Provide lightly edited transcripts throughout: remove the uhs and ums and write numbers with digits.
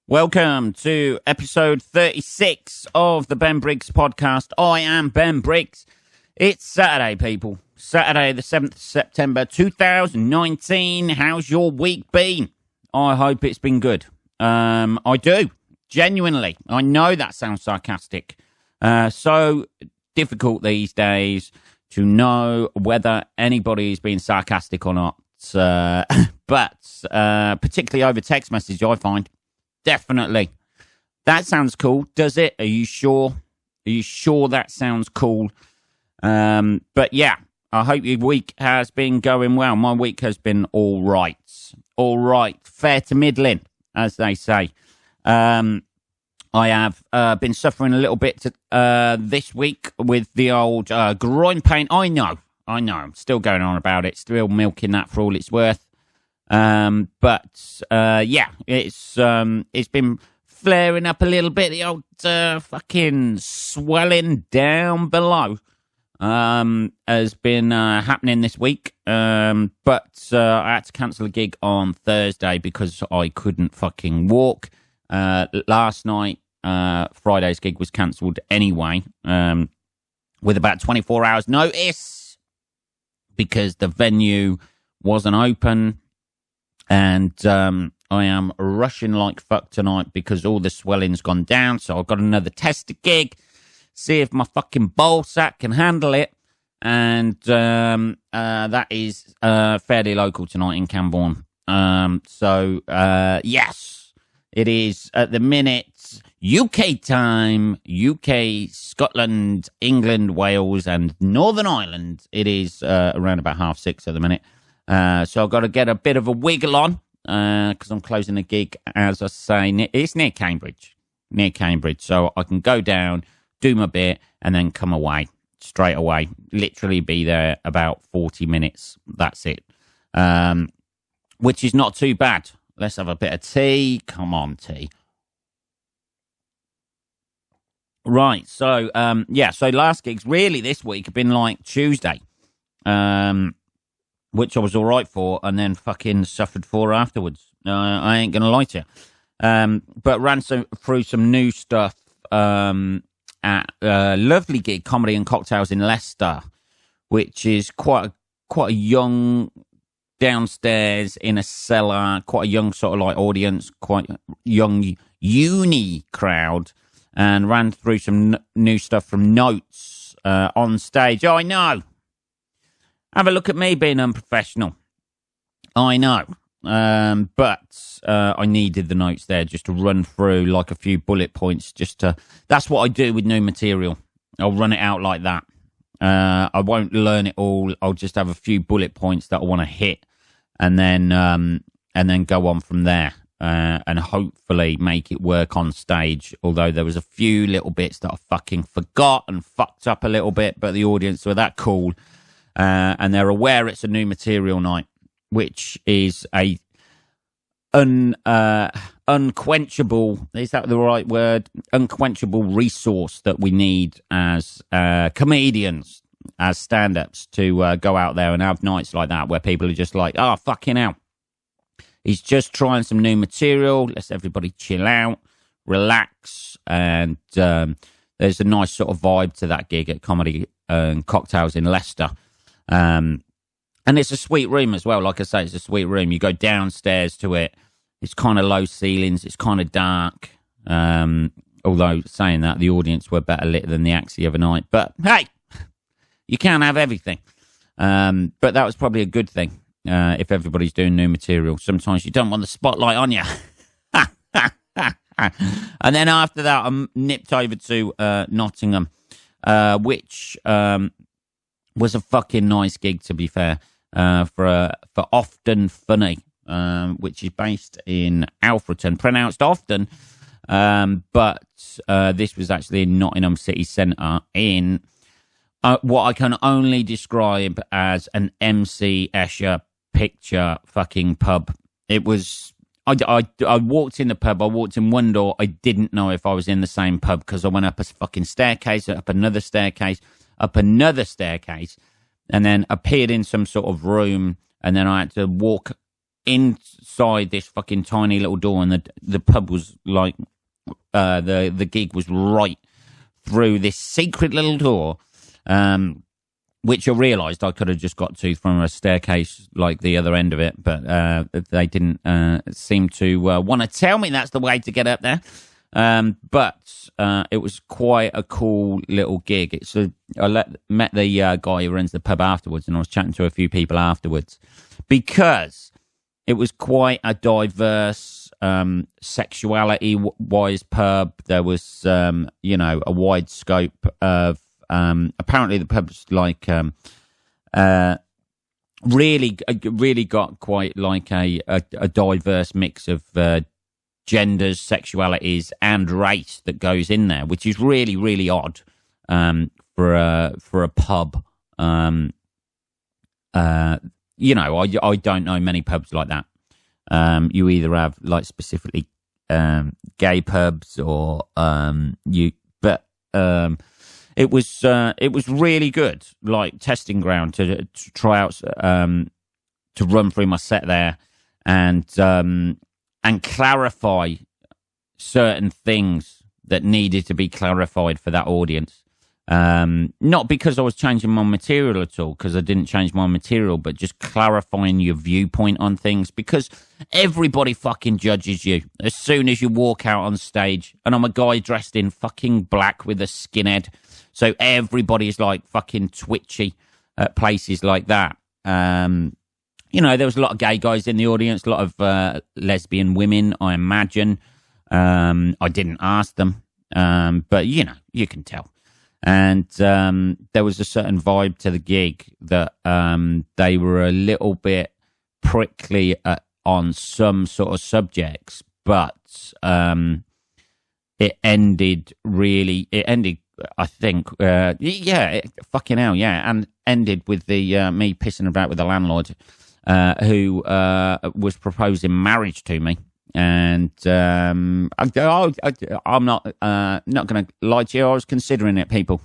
Welcome to episode 36 of the Ben Briggs podcast. I am Ben Briggs. It's Saturday, people. Saturday, the 7th of September, 2019. How's your week been? I hope it's been good. I do. Genuinely. I know that sounds sarcastic. So difficult these days to know whether anybody's being sarcastic or not. But particularly over text message, I find. Definitely. That sounds cool, does it? Are you sure? Are you sure that sounds cool? But yeah, I hope your week has been going well. My week has been all right. All right. Fair to middling, as they say. I have been suffering a little bit this week with the old groin pain. I know. I'm still going on about it. Still milking that for all it's worth. But yeah, it's been flaring up a little bit. The old fucking swelling down below has been happening this week. But I had to cancel a gig on Thursday because I couldn't fucking walk. Last night, Friday's gig was cancelled anyway, with about 24 hours notice because the venue wasn't open. And I am rushing like fuck tonight because all the swelling's gone down. So I've got another tester gig, see if my fucking ball sack can handle it. And that is fairly local tonight in Camborne. So yes, it is at the minute UK time, UK, Scotland, England, Wales, and Northern Ireland. It is around about 6:30 at the minute. So I've got to get a bit of a wiggle on because I'm closing a gig, as I say. It's near Cambridge. So I can go down, do my bit, and then come away straight away. Literally be there about 40 minutes. That's it. Which is not too bad. Let's have a bit of tea. Come on, tea. Right. So, yeah. So last gigs really this week have been like Tuesday. Which I was all right for, and then fucking suffered for afterwards. I ain't gonna lie to you. But ran through some new stuff at a lovely gig, Comedy and Cocktails in Leicester, which is quite a young downstairs in a cellar, quite a young sort of like audience, quite young uni crowd, and ran through some new stuff from Notes on stage. Oh, I know. Have a look at me being unprofessional. I know. But I needed the notes there just to run through like a few bullet points. That's what I do with new material. I'll run it out like that. I won't learn it all. I'll just have a few bullet points that I want to hit and then go on from there. And hopefully make it work on stage. Although there was a few little bits that I fucking forgot and fucked up a little bit, but the audience were that cool. And they're aware it's a new material night, which is a unquenchable, is that the right word? Unquenchable resource that we need as comedians, as stand-ups, to go out there and have nights like that where people are just like, oh, fucking hell. He's just trying some new material. Let's everybody chill out, relax. And there's a nice sort of vibe to that gig at Comedy and Cocktails in Leicester. And it's a sweet room as well. Like I say, it's a sweet room. You go downstairs to it. It's kind of low ceilings. It's kind of dark. Although saying that, the audience were better lit than the acts the other night. But hey, you can't have everything. But that was probably a good thing. If everybody's doing new material, sometimes you don't want the spotlight on you. And then after that, I nipped over to Nottingham, which was a fucking nice gig, to be fair, for Often Funny, which is based in Alfreton, pronounced Often, but this was actually in Nottingham City Centre in what I can only describe as an MC Escher picture fucking pub. It was. I walked in the pub. I walked in one door. I didn't know if I was in the same pub because I went up a fucking staircase, up another staircase, and then appeared in some sort of room, and then I had to walk inside this fucking tiny little door, and the pub was like the gig was right through this secret little door, which I realised I could have just got to from a staircase like the other end of it, but they didn't seem to want to tell me that's the way to get up there. But it was quite a cool little gig. Met the guy who runs the pub afterwards, and I was chatting to a few people afterwards because it was quite a diverse sexuality-wise pub. There was, a wide scope of. Apparently, the pub's like really got quite like a diverse mix of genders, sexualities, and race that goes in there, which is really, really odd for a pub. I don't know many pubs like that. You either have like specifically gay pubs or it was really good, like testing ground to try out, to run through my set there and clarify certain things that needed to be clarified for that audience. Not because I was changing my material at all, because I didn't change my material, but just clarifying your viewpoint on things, because everybody fucking judges you as soon as you walk out on stage. And I'm a guy dressed in fucking black with a skinhead. So everybody's like fucking twitchy at places like that. There was a lot of gay guys in the audience, a lot of lesbian women, I imagine. I didn't ask them, but you can tell. And there was a certain vibe to the gig that they were a little bit prickly on some sort of subjects, but it ended, I think, fucking hell, yeah, and ended with the me pissing about with the landlord who was proposing marriage to me. And I'm not going to lie to you, I was considering it, people.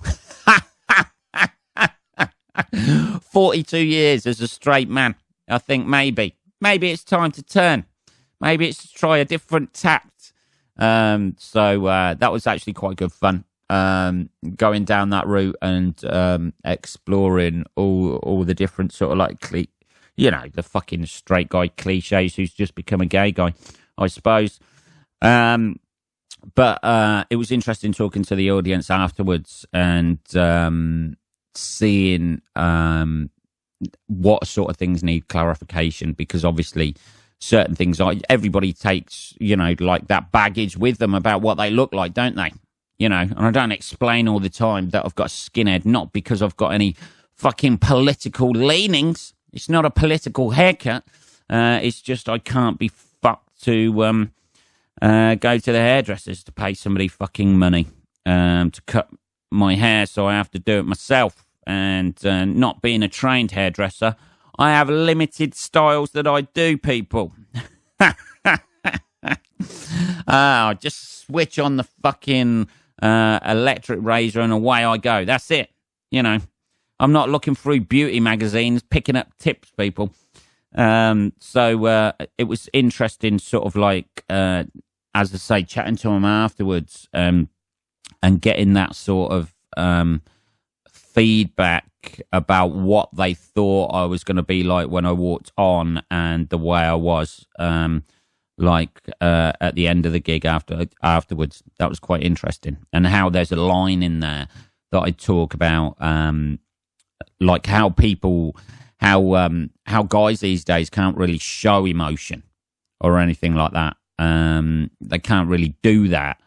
42 years as a straight man. I think maybe it's time to turn. Maybe it's to try a different tact. So that was actually quite good fun. Going down that route and exploring all the different sort of like the fucking straight guy cliches who's just become a gay guy, I suppose. But it was interesting talking to the audience afterwards and seeing what sort of things need clarification, because obviously certain things, everybody takes, like that baggage with them about what they look like, don't they? And I don't explain all the time that I've got a skinhead, not because I've got any fucking political leanings. It's not a political haircut. It's just I can't be fucked to go to the hairdressers to pay somebody fucking money to cut my hair, so I have to do it myself. And not being a trained hairdresser, I have limited styles that I do, people. I just switch on the fucking electric razor and away I go. That's it. I'm not looking through beauty magazines picking up tips, people. So it was interesting, sort of like, as I say, chatting to them afterwards and getting that sort of feedback about what they thought I was going to be like when I walked on and the way I was at the end of the gig afterwards. That was quite interesting. And how there's a line in there that I talk about, like how guys these days can't really show emotion or anything like that. They can't really do that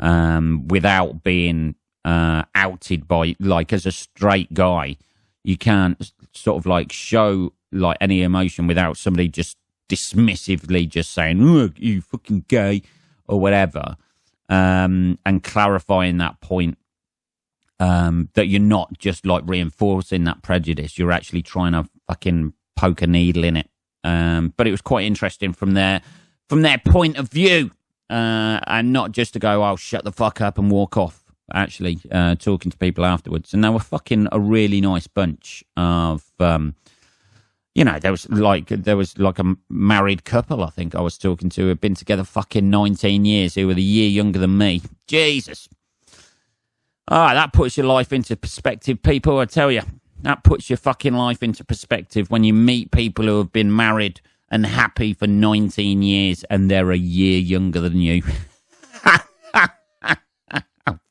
without being outed by, like, as a straight guy. You can't sort of like show like any emotion without somebody just dismissively just saying, "Look, you fucking gay," or whatever, and clarifying that point. That you're not just like reinforcing that prejudice, you're actually trying to fucking poke a needle in it. But it was quite interesting from their point of view, and not just to go, "Oh, shut the fuck up" and walk off. Actually, talking to people afterwards, and they were fucking a really nice bunch of You know, there was like a married couple, I think I was talking to, who had been together fucking 19 years, who were a year younger than me. Jesus. That puts your life into perspective, people, I tell you. That puts your fucking life into perspective when you meet people who have been married and happy for 19 years and they're a year younger than you.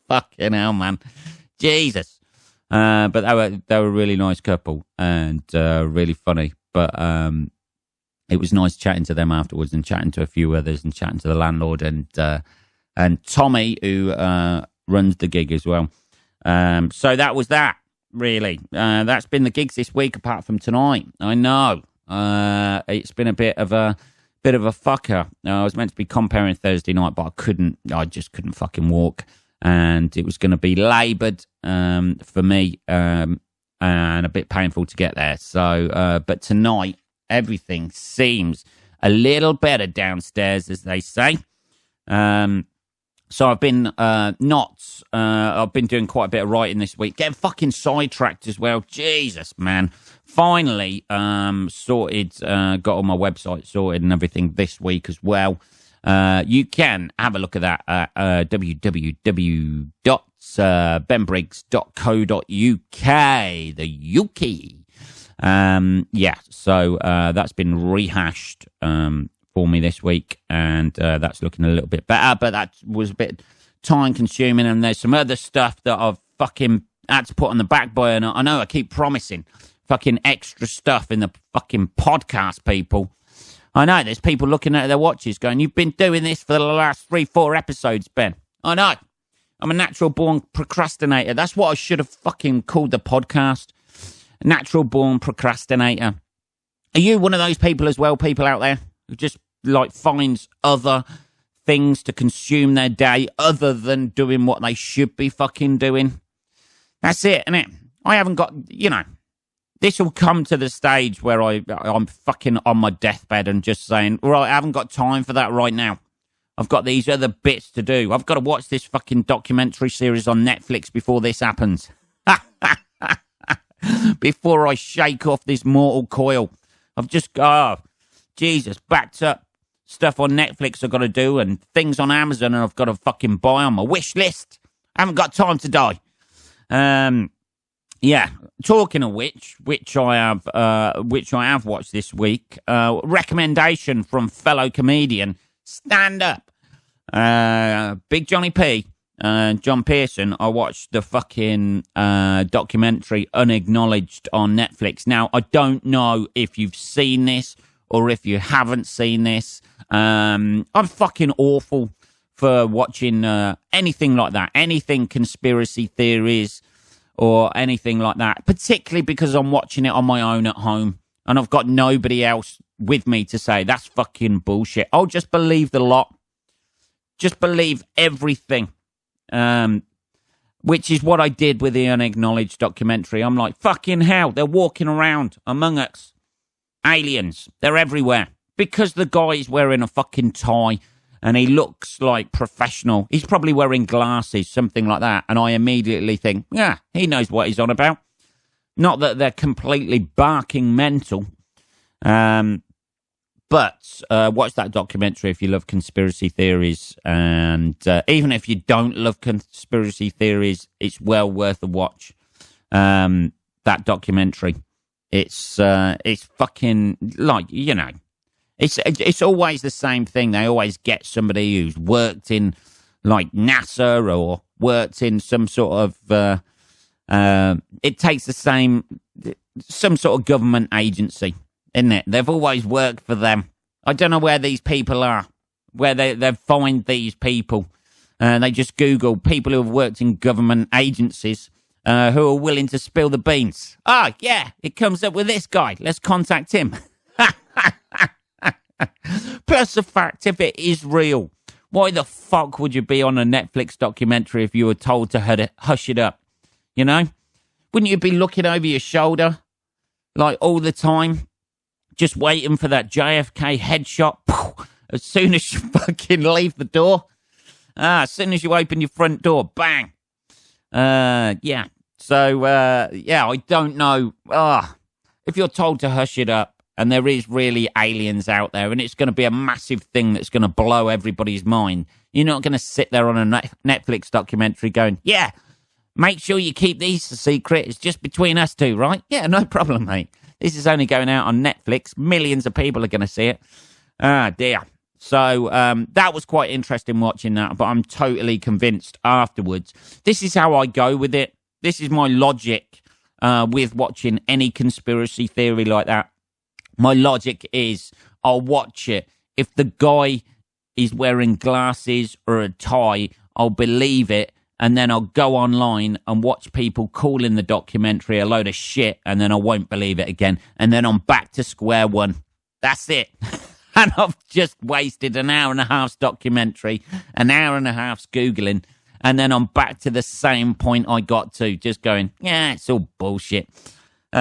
Fucking hell, man. Jesus. But they were a really nice couple and really funny. But it was nice chatting to them afterwards and chatting to a few others and chatting to the landlord and Tommy, who runs the gig as well. So that was that, really. That's been the gigs this week, apart from tonight. I know. It's been a bit of a fucker. I was meant to be comparing Thursday night, but I just couldn't fucking walk. And it was going to be laboured for me and a bit painful to get there. So, but tonight, everything seems a little better downstairs, as they say. So I've been I've been doing quite a bit of writing this week. Getting fucking sidetracked as well. Jesus, man. Finally sorted, got all my website sorted and everything this week as well. You can have a look at that at www.benbriggs.co.uk, the UK. So that's been rehashed for me this week, and that's looking a little bit better, but that was a bit time consuming, and there's some other stuff that I've fucking had to put on the back burner. I know I keep promising fucking extra stuff in the fucking podcast, people. I know, there's people looking at their watches going, you've been doing this for the last 3-4 episodes, Ben. I know. I'm a natural-born procrastinator. That's what I should have fucking called the podcast. Natural-born procrastinator. Are you one of those people as well, people out there, who just, like, finds other things to consume their day other than doing what they should be fucking doing? That's it, innit? I haven't got, this will come to the stage where I'm fucking on my deathbed and just saying, right, I haven't got time for that right now. I've got these other bits to do. I've got to watch this fucking documentary series on Netflix before this happens. Before I shake off this mortal coil. I've just, Jesus, backed up stuff on Netflix I've got to do and things on Amazon and I've got to fucking buy on my wish list. I haven't got time to die. Yeah, talking of which I have watched this week. Recommendation from fellow comedian, stand up, Big Johnny P, John Pearson. I watched the fucking documentary Unacknowledged on Netflix. Now, I don't know if you've seen this or if you haven't seen this. I'm fucking awful for watching anything like that, anything conspiracy theories or anything like that, particularly because I'm watching it on my own at home and I've got nobody else with me to say, that's fucking bullshit. I'll just believe the lot. Just believe everything. Which is what I did with the Unacknowledged documentary. I'm like, fucking hell, they're walking around among us. Aliens, they're everywhere. Because the guy's wearing a fucking tie and he looks like professional. He's probably wearing glasses, something like that. And I immediately think, yeah, he knows what he's on about. Not that they're completely barking mental. But watch that documentary if you love conspiracy theories. And even if you don't love conspiracy theories, it's well worth a watch. That documentary. It's fucking like, It's always the same thing. They always get somebody who's worked in like NASA or worked in some sort of it takes some sort of government agency, isn't it? They've always worked for them. I don't know where these people are, where they find these people. They just Google people who have worked in government agencies who are willing to spill the beans. Yeah, it comes up with this guy. Let's contact him. Plus the fact, if it is real, why the fuck would you be on a Netflix documentary if you were told to hush it up? Wouldn't you be looking over your shoulder like all the time, just waiting for that JFK headshot as soon as you fucking leave the door? As soon as you open your front door, bang. Yeah. So, I don't know. if you're told to hush it up and there is really aliens out there and it's going to be a massive thing that's going to blow everybody's mind, you're not going to sit there on a Netflix documentary going, yeah, make sure you keep these a secret. It's just between us two, right? Yeah, no problem, mate. This is only going out on Netflix. Millions of people are going to see it. Ah, dear. So that was quite interesting watching that, but I'm totally convinced afterwards. This is how I go with it. This is my logic with watching any conspiracy theory like that. My logic is I'll watch it. If the guy is wearing glasses or a tie, I'll believe it. And then I'll go online and watch people calling the documentary a load of shit, and then I won't believe it again. And then I'm back to square one. That's it. And I've just wasted an hour and a half's documentary, an hour and a half's Googling, and then I'm back to the same point I got to, just going, yeah, it's all bullshit. So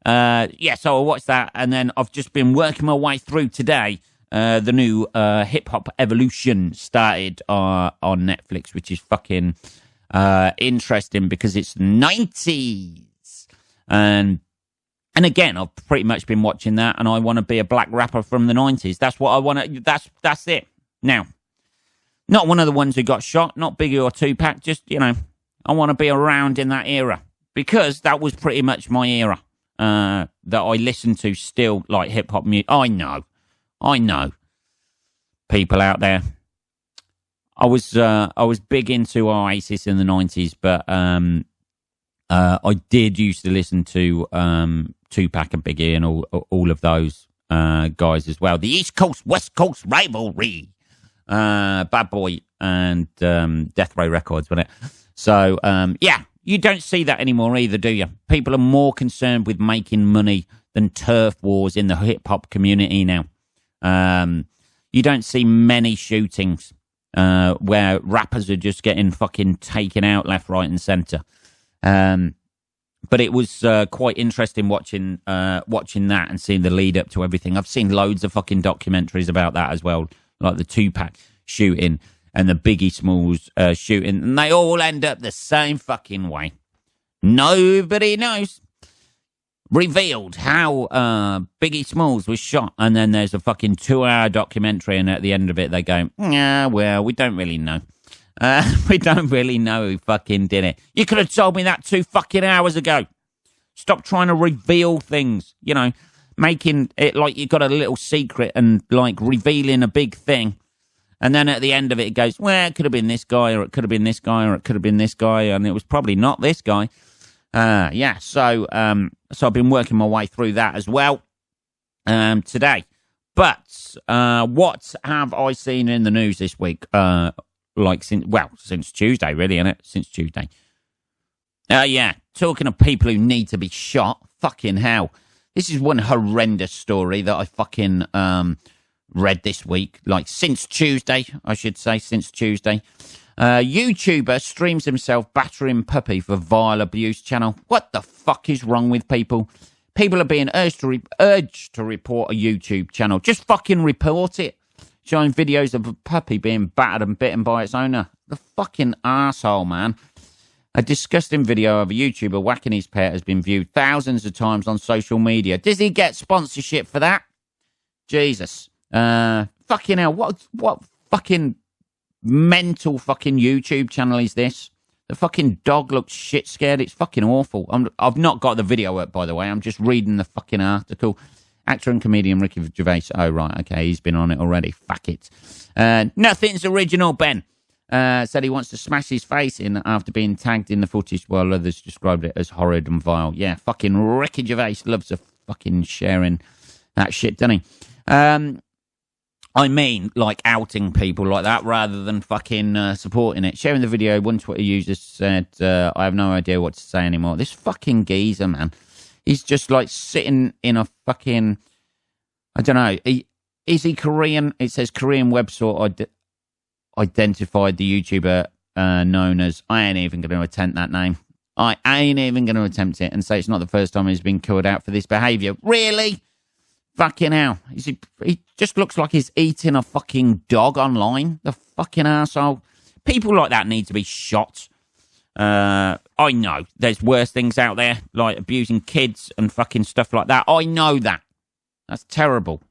I'll watch that, and then I've just been working my way through today. The new Hip Hop Evolution started on Netflix, which is fucking interesting because it's 90s. And again, I've pretty much been watching that, and I want to be a black rapper from the 90s. That's what I want to... That's it. Now, not one of the ones who got shot, not Biggie or Tupac, just, I want to be around in that era, because that was pretty much my era that I listened to still, like hip-hop music. I know. People out there. I was big into Oasis in the 90s, but I did used to listen to Tupac and Biggie and all of those guys as well. The East Coast West Coast rivalry, Bad Boy and Death Row Records, wasn't it? So you don't see that anymore either, do you? People are more concerned with making money than turf wars in the hip hop community now. You don't see many shootings where rappers are just getting fucking taken out left, right, and centre. But it was quite interesting watching that and seeing the lead up to everything. I've seen loads of fucking documentaries about that as well, like the Tupac shooting and the Biggie Smalls shooting, and they all end up the same fucking way. Nobody knows. Revealed how Biggie Smalls was shot, and then there's a fucking 2-hour documentary, and at the end of it they go, yeah, well, we don't really know. We don't really know who fucking did it. You could have told me that 2 fucking hours ago. Stop trying to reveal things, making it like you got a little secret and like revealing a big thing. And then at the end of it, it goes, well, it could have been this guy, or it could have been this guy, or it could have been this guy, and it was probably not this guy. So I've been working my way through that as well today. But what have I seen in the news this week? Since Tuesday, really, isn't it? Since Tuesday. Talking of people who need to be shot, fucking hell. This is one horrendous story that I fucking read this week. Like, since Tuesday, I should say, since Tuesday. YouTuber streams himself battering puppy for vile abuse channel. What the fuck is wrong with people? People are being urged to report a YouTube channel. Just fucking report it. Showing videos of a puppy being battered and bitten by its owner. The fucking arsehole, man. A disgusting video of a YouTuber whacking his pet has been viewed thousands of times on social media. Does he get sponsorship for that? Jesus. Fucking hell. What fucking mental fucking YouTube channel is this? The fucking dog looks shit scared. It's fucking awful. I've not got the video up, by the way. I'm just reading the fucking article. Actor and comedian Ricky Gervais. Oh, right. Okay. He's been on it already. Fuck it. Nothing's original, Ben. Said he wants to smash his face in after being tagged in the footage, while others described it as horrid and vile. Yeah, fucking Ricky Gervais loves a fucking sharing that shit, doesn't he? I mean, like, outing people like that rather than fucking supporting it. Sharing the video, one Twitter user said, I have no idea what to say anymore. This fucking geezer, man. He's just, like, sitting in a fucking... I don't know. Is he Korean? It says Korean website identified the YouTuber known as... I ain't even going to attempt that name. I ain't even going to attempt it and say it's not the first time he's been called out for this behaviour. Really? Fucking hell. He just looks like he's eating a fucking dog online. The fucking arsehole. People like that need to be shot. I know there's worse things out there, like abusing kids and fucking stuff like that. I know that. That's terrible.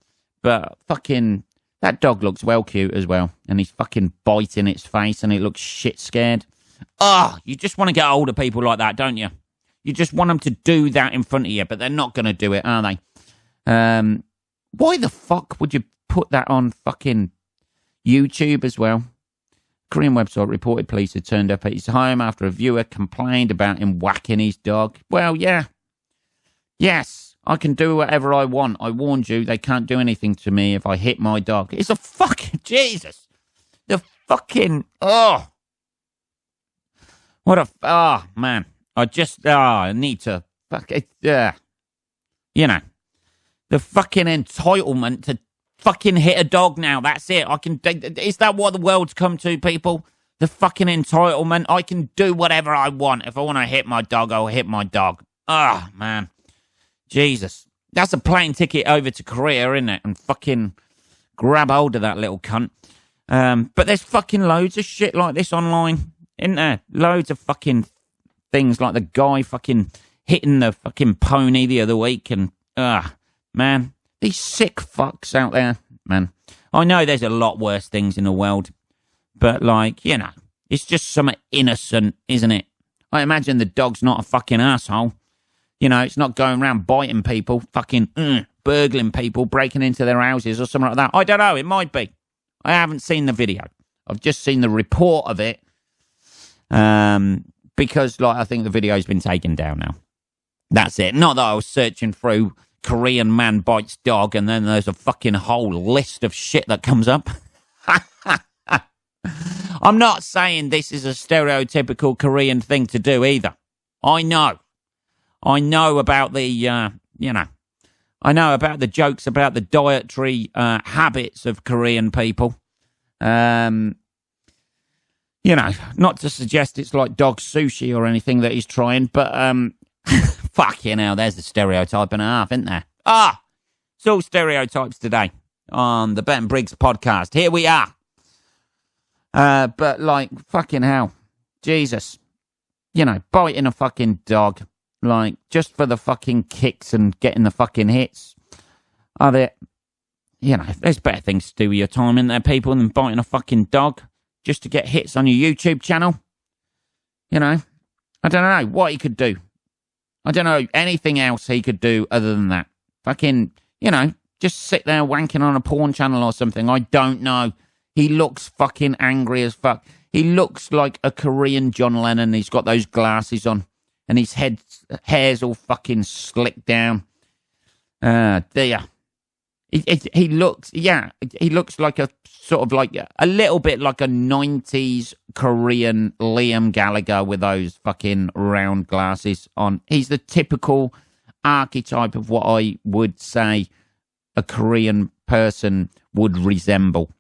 But fucking, that dog looks well cute as well. And he's fucking biting its face and it looks shit scared. You just want to get hold of people like that, don't you? You just want them to do that in front of you, but they're not going to do it, are they? Why the fuck would you put that on fucking YouTube as well? Korean website reported police had turned up at his home after a viewer complained about him whacking his dog. Well, yeah. Yes, I can do whatever I want. I warned you, they can't do anything to me if I hit my dog. It's a fucking... Jesus. The fucking... What a... man. I need to... You know. The fucking entitlement to fucking hit a dog now. That's it. Is that what the world's come to, people? The fucking entitlement. I can do whatever I want. If I want to hit my dog, I'll hit my dog. Man. Jesus. That's a plane ticket over to Korea, isn't it? And fucking grab hold of that little cunt. But there's fucking loads of shit like this online, isn't there? Loads of fucking things like the guy fucking hitting the fucking pony the other week and, man, these sick fucks out there, man. I know there's a lot worse things in the world, but like, you know, it's just something innocent, isn't it? I imagine the dog's not a fucking asshole. You know, it's not going around biting people, fucking burgling people, breaking into their houses or something like that. I don't know, it might be. I haven't seen the video. I've just seen the report of it. Because, like, I think the video's been taken down now. That's it. Not that I was searching through Korean man bites dog and then there's a fucking whole list of shit that comes up. I'm not saying this is a stereotypical Korean thing to do either. I know about the, I know about the jokes about the dietary habits of Korean people. You know, not to suggest it's like dog sushi or anything that he's trying, but fuck you know, there's the stereotype and a half, isn't there? It's all stereotypes today on the Ben Briggs podcast. Here we are. But like, fucking hell, Jesus, you know, biting a fucking dog, like, just for the fucking kicks and getting the fucking hits. Are there, you know, there's better things to do with your time, isn't there, people, than biting a fucking dog just to get hits on your YouTube channel? You know, I don't know what he could do. I don't know anything else he could do other than that. Fucking, you know, just sit there wanking on a porn channel or something. I don't know. He looks fucking angry as fuck. He looks like a Korean John Lennon. He's got those glasses on and his hair's all fucking slicked down. There. He looks like a sort of like a little bit like a 90s Korean Liam Gallagher with those fucking round glasses on. He's the typical archetype of what I would say a Korean person would resemble.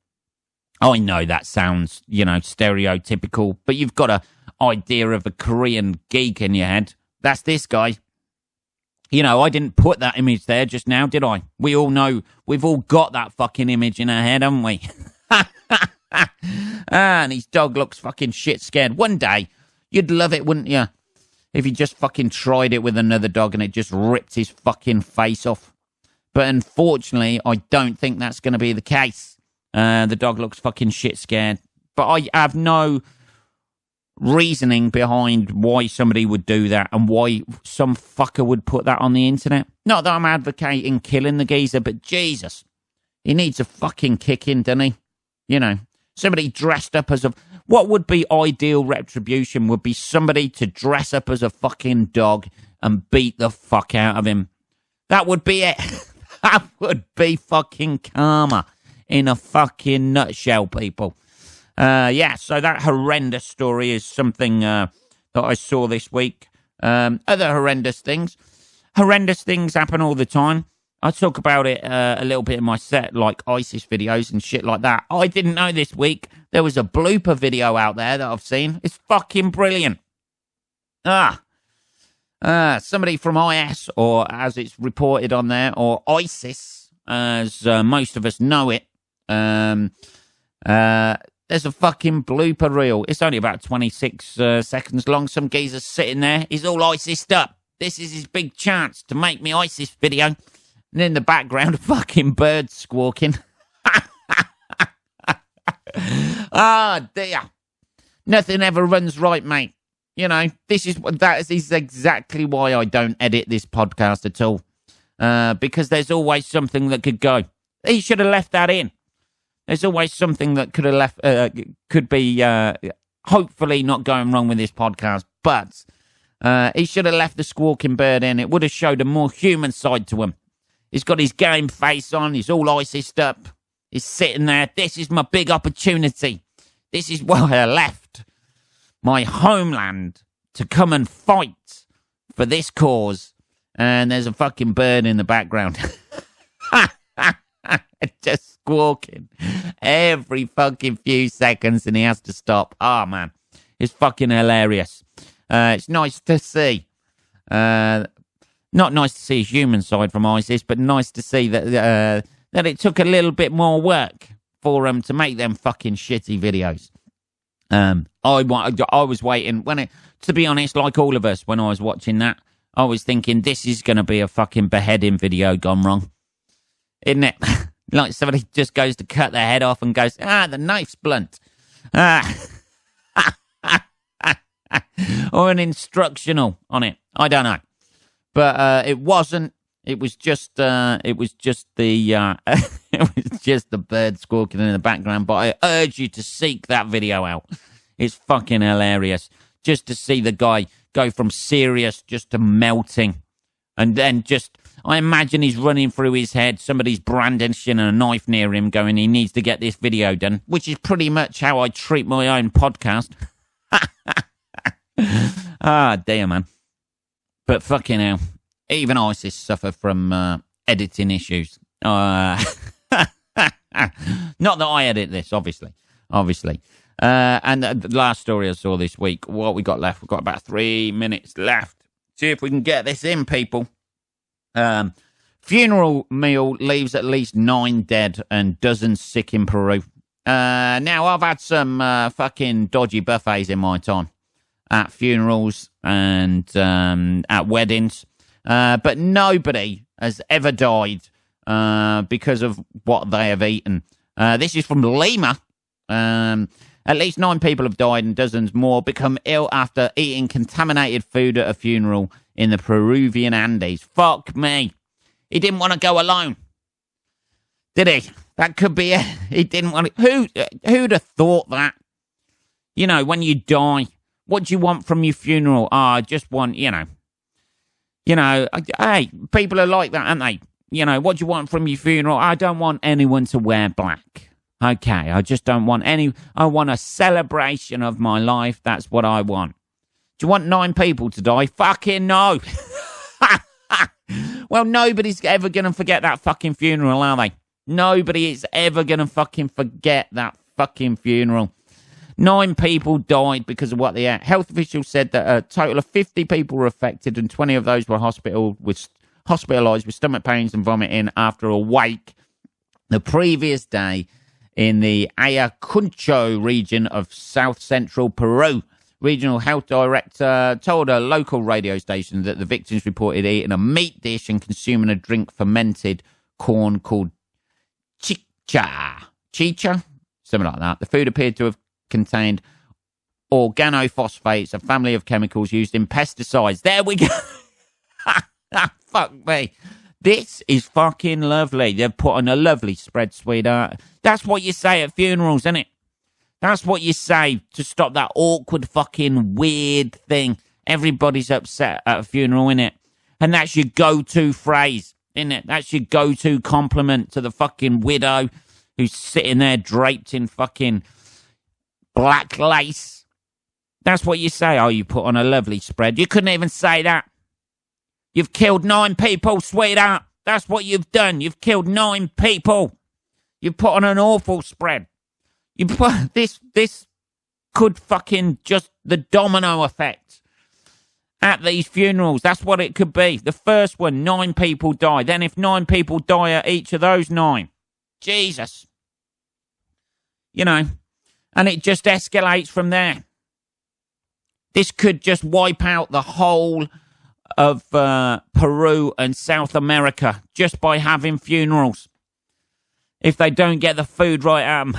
I know that sounds, you know, stereotypical, but you've got an idea of a Korean geek in your head. That's this guy. You know, I didn't put that image there just now, did I? We all know, we've all got that fucking image in our head, haven't we? And his dog looks fucking shit scared. One day, you'd love it, wouldn't you? If you just fucking tried it with another dog and it just ripped his fucking face off. But unfortunately, I don't think that's going to be the case. The dog looks fucking shit scared. But I have no reasoning behind why somebody would do that and why some fucker would put that on the internet. Not that I'm advocating killing the geezer, but Jesus, he needs a fucking kicking, doesn't he? You know, somebody dressed up as a... What would be ideal retribution would be somebody to dress up as a fucking dog and beat the fuck out of him. That would be it. That would be fucking karma in a fucking nutshell, people. Yeah, so that horrendous story is something that I saw this week. Other horrendous things. Horrendous things happen all the time. I talk about it a little bit in my set, like ISIS videos and shit like that. I didn't know this week there was a blooper video out there that I've seen. It's fucking brilliant. Somebody from IS, or as it's reported on there, or ISIS, as most of us know it, There's a fucking blooper reel. It's only about 26 seconds long. Some geezer's sitting there. He's all ISIS'd up. This is his big chance to make me ISIS video. And in the background, a fucking bird squawking. Ah, dear. Nothing ever runs right, mate. You know, that is exactly why I don't edit this podcast at all. Because there's always something that could go. He should have left that in. There's always something that could have left, could be hopefully not going wrong with this podcast. But he should have left the squawking bird in. It would have showed a more human side to him. He's got his game face on. He's all ISIS'd up. He's sitting there. This is my big opportunity. This is why I left my homeland to come and fight for this cause. And there's a fucking bird in the background. Just squawking every fucking few seconds, and he has to stop. Oh, man. It's fucking hilarious. It's nice to see. Not nice to see a human side from ISIS, but nice to see that it took a little bit more work for them to make them fucking shitty videos. I was waiting to be honest, like all of us, when I was watching that, I was thinking this is going to be a fucking beheading video gone wrong, isn't it? Like somebody just goes to cut their head off and goes, the knife's blunt. Or an instructional on it. I don't know. But it wasn't. It was just the it was just the bird squawking in the background. But I urge you to seek that video out. It's fucking hilarious. Just to see the guy go from serious just to melting. And then I imagine he's running through his head. Somebody's brandishing a knife near him going, he needs to get this video done. Which is pretty much how I treat my own podcast. Dear, man. But fucking hell. Even ISIS suffer from editing issues. Not that I edit this, obviously. And the last story I saw this week, what we got left? We've got about 3 minutes left. See if we can get this in, people. Funeral meal leaves at least 9 dead and dozens sick in Peru. Now, I've had some fucking dodgy buffets in my time. At funerals and at weddings. But nobody has ever died because of what they have eaten. This is from Lima. At least 9 people have died and dozens more become ill after eating contaminated food at a funeral in the Peruvian Andes. Fuck me. He didn't want to go alone. Did he? That could be it. He didn't want to. Who'd have thought that? You know, when you die, what do you want from your funeral? I just want, hey, people are like that, aren't they? You know, what do you want from your funeral? I don't want anyone to wear black. Okay, I just don't want I want a celebration of my life. That's what I want. Do you want 9 people to die? Fucking no. Well, nobody's ever going to forget that fucking funeral, are they? Nobody is ever going to fucking forget that fucking funeral. 9 people died because of what they ate. Health officials said that a total of 50 people were affected and 20 of those were hospitalised with stomach pains and vomiting after a wake the previous day in the Ayacucho region of south-central Peru. Regional health director told a local radio station that the victims reported eating a meat dish and consuming a drink fermented corn called chicha, something like that. The food appeared to have contained organophosphates, a family of chemicals used in pesticides. There we go. Fuck me. This is fucking lovely. They've put on a lovely spread, sweetheart. That's what you say at funerals, isn't it? That's what you say to stop that awkward fucking weird thing. Everybody's upset at a funeral, innit? And that's your go-to phrase, innit? That's your go-to compliment to the fucking widow who's sitting there draped in fucking black lace. That's what you say. Oh, you put on a lovely spread. You couldn't even say that. You've killed 9 people, sweetheart. That's what you've done. You've killed 9 people. You've put on an awful spread. You put this could fucking just the domino effect at these funerals. That's what it could be. The first one, 9 people die. Then if 9 people die at each of those 9, Jesus. You know. And it just escalates from there. This could just wipe out the whole of Peru and South America just by having funerals. If they don't get the food right,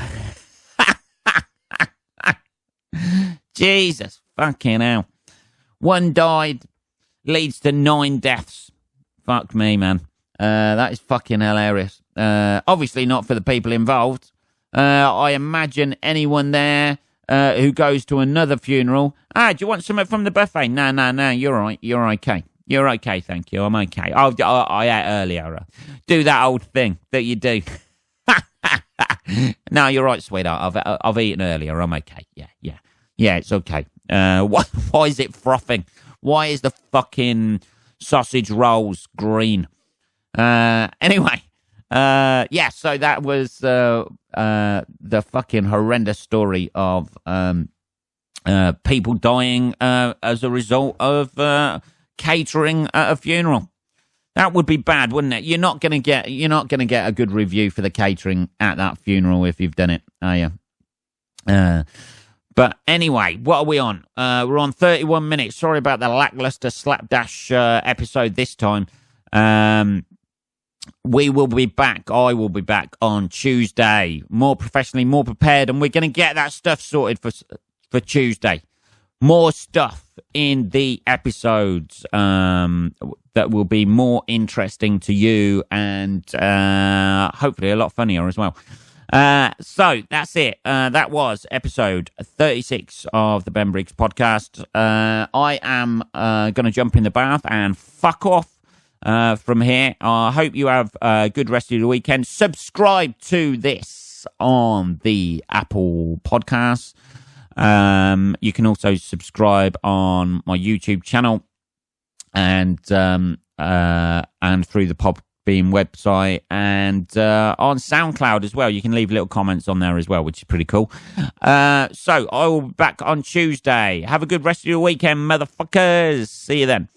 Jesus fucking hell. One died leads to 9 deaths. Fuck me, man. That is fucking hilarious. Obviously not for the people involved. I imagine anyone there who goes to another funeral. Do you want something from the buffet? No, you're all right. You're okay. You're okay, thank you. I'm okay. I ate earlier. Do that old thing that you do. No, you're right, sweetheart. I've eaten earlier. I'm okay. Yeah, it's okay. Why is it frothing? Why is the fucking sausage rolls green? Anyway, so that was the fucking horrendous story of people dying as a result of catering at a funeral. That would be bad, wouldn't it? You're not gonna get a good review for the catering at that funeral if you've done it, are you? But anyway, what are we on? We're on 31 minutes. Sorry about the lackluster slapdash episode this time. We will be back. I will be back on Tuesday, more professionally, more prepared, and we're going to get that stuff sorted for Tuesday. More stuff in the episodes that will be more interesting to you and hopefully a lot funnier as well. So that's it. That was episode 36 of the Ben Briggs podcast. I am going to jump in the bath and fuck off from here. I hope you have a good rest of the weekend. Subscribe to this on the Apple Podcasts. You can also subscribe on my YouTube channel and through the Podbean website and on SoundCloud as well. You can leave little comments on there as well, which is pretty cool. So I will be back on Tuesday. Have a good rest of your weekend, motherfuckers. See you then.